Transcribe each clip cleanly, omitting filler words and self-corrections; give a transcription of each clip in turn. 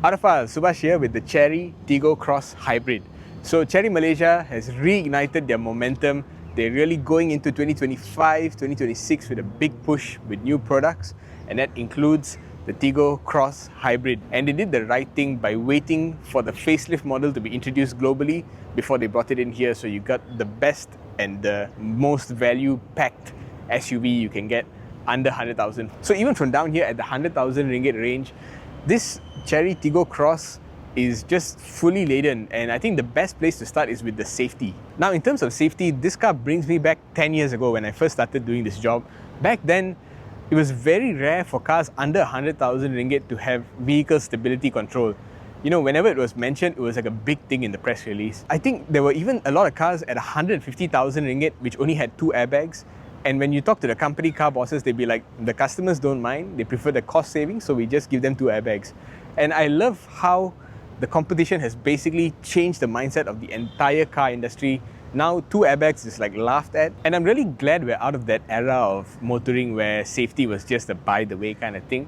Autophiles, Subhash here with the Chery Tiggo Cross Hybrid. So Chery Malaysia has reignited their momentum. They're really going into 2025, 2026 with a big push with new products, and that includes the Tiggo Cross Hybrid. And they did the right thing by waiting for the facelift model to be introduced globally before they brought it in here. So you got the best and the most value-packed SUV you can get under 100,000. So even from down here at the 100,000 ringgit range, this Chery Tiggo Cross is just fully laden, and I think the best place to start is with the safety. Now, in terms of safety, this car brings me back 10 years ago when I first started doing this job. Back then, it was very rare for cars under 100,000 ringgit to have vehicle stability control. You know, whenever it was mentioned, it was like a big thing in the press release. I think there were even a lot of cars at 150,000 ringgit which only had 2 airbags. And when you talk to the company car bosses, they'd be like, the customers don't mind, they prefer the cost savings, so we just give them 2 airbags. And I love how the competition has basically changed the mindset of the entire car industry. Now 2 airbags is like laughed at, and I'm really glad we're out of that era of motoring where safety was just a by the way kind of thing.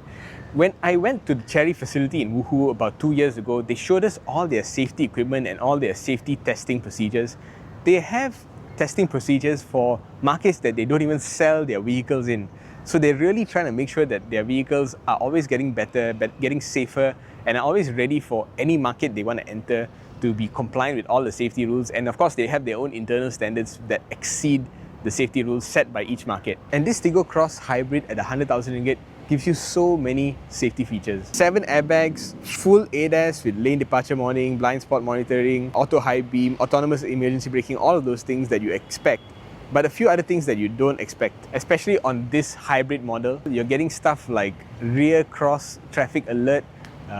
When I went to the Chery facility in Wuhu about 2 years ago, they showed us all their safety equipment and all their safety testing procedures. They have testing procedures for markets that they don't even sell their vehicles in. So they're really trying to make sure that their vehicles are always getting better, getting safer, and are always ready for any market they want to enter to be compliant with all the safety rules. And of course, they have their own internal standards that exceed the safety rules set by each market. And this Tiggo Cross Hybrid at 100,000 ringgit gives you so many safety features. 7 airbags, full ADAS with lane departure warning, blind spot monitoring, auto high beam, autonomous emergency braking, all of those things that you expect. But a few other things that you don't expect, especially on this hybrid model. You're getting stuff like rear cross traffic alert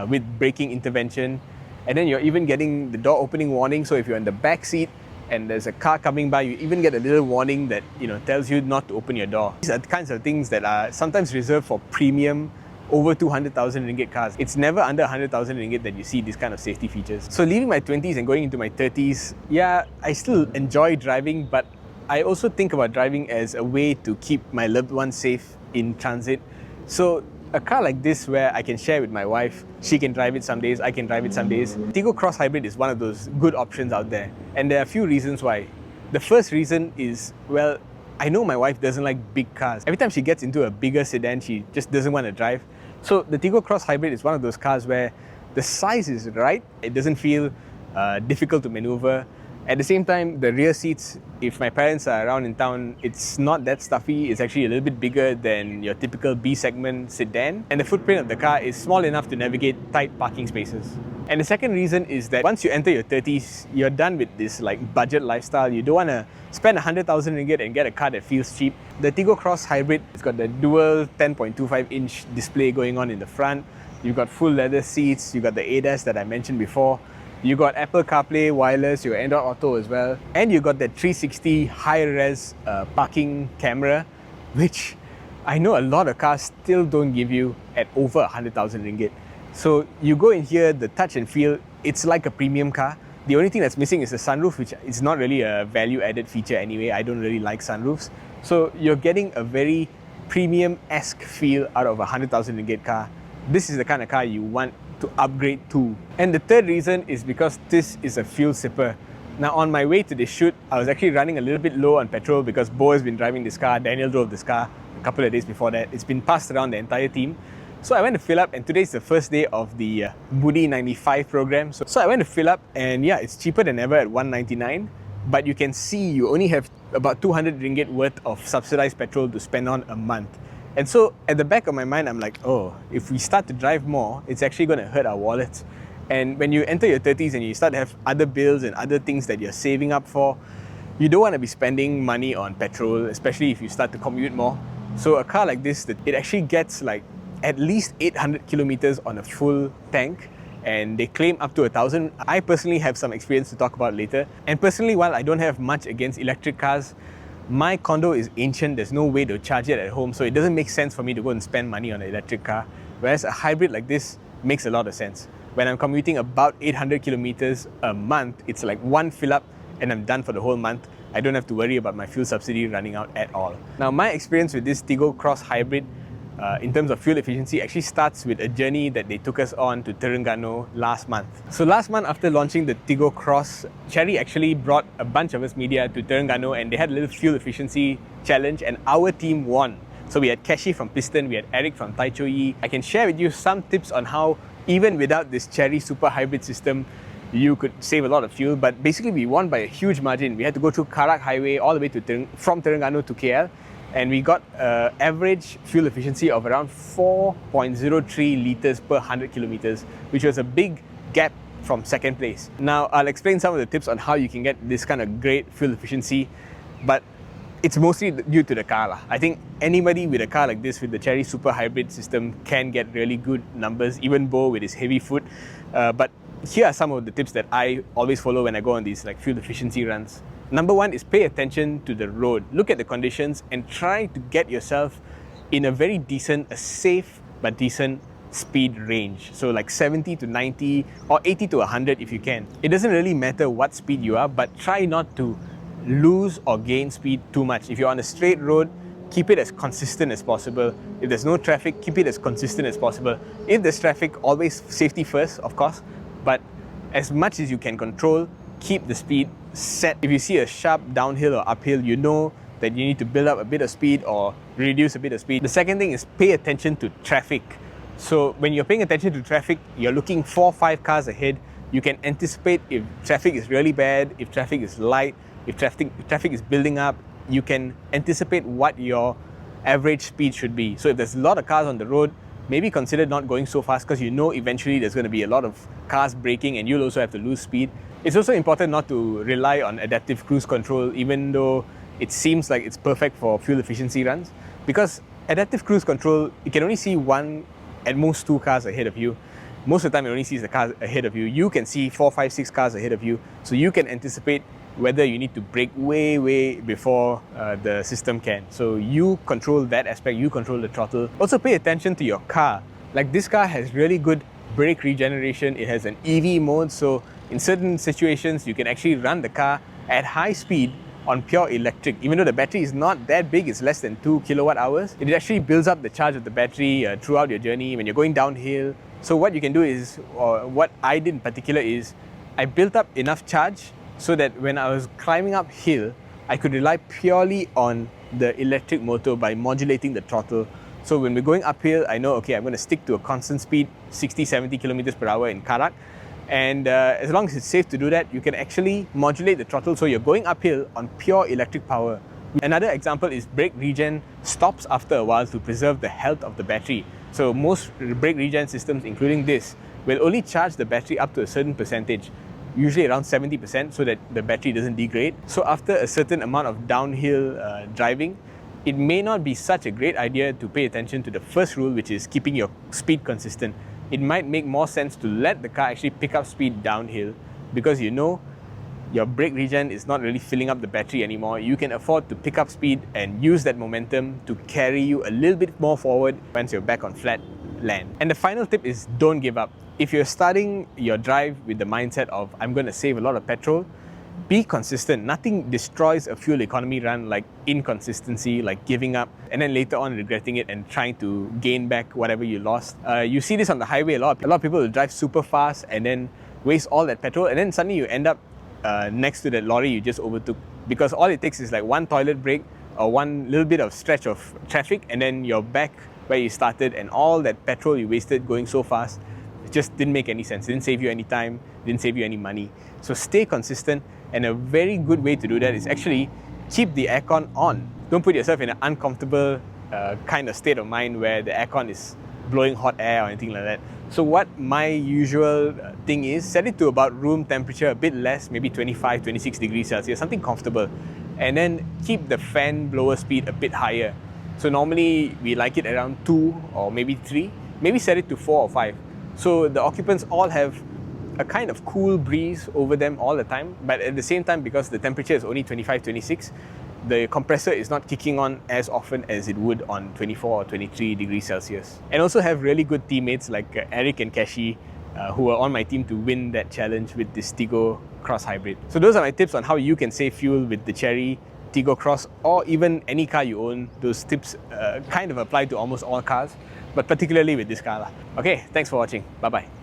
with braking intervention. And then you're even getting the door opening warning. So if you're in the back seat and there's a car coming by, you even get a little warning that tells you not to open your door. These are the kinds of things that are sometimes reserved for premium over 200,000 ringgit cars. It's never under 100,000 ringgit that you see these kind of safety features. So leaving my 20s and going into my 30s, yeah, I still enjoy driving, but I also think about driving as a way to keep my loved ones safe in transit. So a car like this where I can share with my wife, she can drive it some days, I can drive it some days. Tiggo Cross Hybrid is one of those good options out there. And there are a few reasons why. The first reason is, well, I know my wife doesn't like big cars. Every time she gets into a bigger sedan, she just doesn't want to drive. So the Tiggo Cross Hybrid is one of those cars where the size is right, it doesn't feel difficult to maneuver. At the same time, the rear seats, if my parents are around in town, it's not that stuffy. It's actually a little bit bigger than your typical B-segment sedan. And the footprint of the car is small enough to navigate tight parking spaces. And the second reason is that once you enter your 30s, you're done with this budget lifestyle. You don't want to spend 100,000 ringgit and get a car that feels cheap. The Tiggo Cross Hybrid, it's got the dual 10.25-inch display going on in the front. You've got full leather seats. You've got the ADAS that I mentioned before. You got Apple CarPlay wireless, you got Android Auto as well, and you got that 360 high-res parking camera, which I know a lot of cars still don't give you at over 100,000 ringgit. So you go in here, the touch and feel, it's like a premium car. The only thing that's missing is the sunroof, which is not really a value-added feature anyway. I don't really like sunroofs. So you're getting a very premium-esque feel out of a 100,000 ringgit car. This is the kind of car you want to upgrade to. And the third reason is because this is a fuel sipper. Now on my way to this shoot, I was actually running a little bit low on petrol because Bo has been driving this car, Daniel drove this car a couple of days before that. It's been passed around the entire team. So I went to fill up, and today's the first day of the Budi 95 program. So I went to fill up, and yeah, it's cheaper than ever at 199. But you can see you only have about 200 ringgit worth of subsidized petrol to spend on a month. And so at the back of my mind, I'm like, oh, if we start to drive more, it's actually going to hurt our wallets. And when you enter your 30s and you start to have other bills and other things that you're saving up for, you don't want to be spending money on petrol, especially if you start to commute more. So a car like this, it actually gets at least 800 kilometers on a full tank, and they claim up to 1,000. I personally have some experience to talk about later. And personally, while I don't have much against electric cars, my condo is ancient, there's no way to charge it at home, so it doesn't make sense for me to go and spend money on an electric car. Whereas a hybrid like this makes a lot of sense. When I'm commuting about 800 kilometers a month, it's like one fill up and I'm done for the whole month. I don't have to worry about my fuel subsidy running out at all. Now, my experience with this Tiggo Cross Hybrid in terms of fuel efficiency actually starts with a journey that they took us on to Terengganu last month. So last month, after launching the Tiggo Cross, Chery actually brought a bunch of us media to Terengganu and they had a little fuel efficiency challenge and our team won. So we had Keshi from Piston, we had Eric from Taichoyi. I can share with you some tips on how even without this Chery super hybrid system, you could save a lot of fuel, but basically we won by a huge margin. We had to go through Karak Highway all the way to from Terengganu to KL, and we got average fuel efficiency of around 4.03 litres per 100 kilometers, which was a big gap from second place. Now, I'll explain some of the tips on how you can get this kind of great fuel efficiency, but it's mostly due to the car. I think anybody with a car like this, with the Chery Super Hybrid system, can get really good numbers, even Bo with his heavy foot. But here are some of the tips that I always follow when I go on these like fuel efficiency runs. Number one is pay attention to the road. Look at the conditions and try to get yourself in a very decent, a safe but decent speed range. So like 70 to 90 or 80 to 100 if you can. It doesn't really matter what speed you are, but try not to lose or gain speed too much. If you're on a straight road, keep it as consistent as possible. If there's no traffic, keep it as consistent as possible. If there's traffic, always safety first, of course, but as much as you can control, keep the speed set. If you see a sharp downhill or uphill, you know that you need to build up a bit of speed or reduce a bit of speed. The second thing is pay attention to traffic. So when you're paying attention to traffic, you're looking 4-5 cars ahead. You can anticipate if traffic is really bad, if traffic is light, if traffic is building up. You can anticipate what your average speed should be. So if there's a lot of cars on the road, maybe consider not going so fast because you know eventually there's going to be a lot of cars braking and you'll also have to lose speed. It's also important not to rely on adaptive cruise control, even though it seems like it's perfect for fuel efficiency runs, because adaptive cruise control, you can only see one, at most 2 cars ahead of you. Most of the time it only sees the cars ahead of you. You can see 4, 5, 6 cars ahead of you, so you can anticipate whether you need to brake way before the system can. So you control that aspect, you control the throttle. Also pay attention to your car. Like this car has really good brake regeneration. It has an EV mode, so in certain situations you can actually run the car at high speed on pure electric. Even though the battery is not that big, it's less than 2 kilowatt hours, it actually builds up the charge of the battery throughout your journey when you're going downhill. So what you can do is, or what I did in particular is, I built up enough charge so that when I was climbing uphill, I could rely purely on the electric motor by modulating the throttle. So when we're going uphill, I know, okay, I'm going to stick to a constant speed, 60-70 kilometers per hour in Karak. And as long as it's safe to do that, you can actually modulate the throttle so you're going uphill on pure electric power. Another example is brake regen stops after a while to preserve the health of the battery. So most brake regen systems, including this, will only charge the battery up to a certain percentage, usually around 70%, so that the battery doesn't degrade. So after a certain amount of downhill driving, it may not be such a great idea to pay attention to the first rule, which is keeping your speed consistent. It might make more sense to let the car actually pick up speed downhill, because you know your brake regen is not really filling up the battery anymore. You can afford to pick up speed and use that momentum to carry you a little bit more forward once you're back on flat land. And the final tip is don't give up. If you're starting your drive with the mindset of I'm going to save a lot of petrol, be consistent. Nothing destroys a fuel economy run like inconsistency, like giving up and then later on regretting it and trying to gain back whatever you lost. You see this on the highway a lot. A lot of people will drive super fast and then waste all that petrol, and then suddenly you end up next to that lorry you just overtook, because all it takes is like one toilet break or one little bit of stretch of traffic and then you're back where you started, and all that petrol you wasted going so fast, it just didn't make any sense. It didn't save you any time, didn't save you any money. So stay consistent, and a very good way to do that is actually keep the aircon on. Don't put yourself in an uncomfortable kind of state of mind where the aircon is blowing hot air or anything like that. So what my usual thing is, set it to about room temperature, a bit less, maybe 25, 26 degrees Celsius, something comfortable. And then keep the fan blower speed a bit higher. So normally we like it around 2 or maybe 3, maybe set it to 4 or 5. So the occupants all have a kind of cool breeze over them all the time, but at the same time, because the temperature is only 25, 26, the compressor is not kicking on as often as it would on 24 or 23 degrees Celsius. And also have really good teammates like Eric and Keshi, who are on my team to win that challenge with this Tiggo Cross Hybrid. So those are my tips on how you can save fuel with the Chery Tiggo Cross, or even any car you own, those tips kind of apply to almost all cars, but particularly with this car. Okay, thanks for watching. Bye-bye.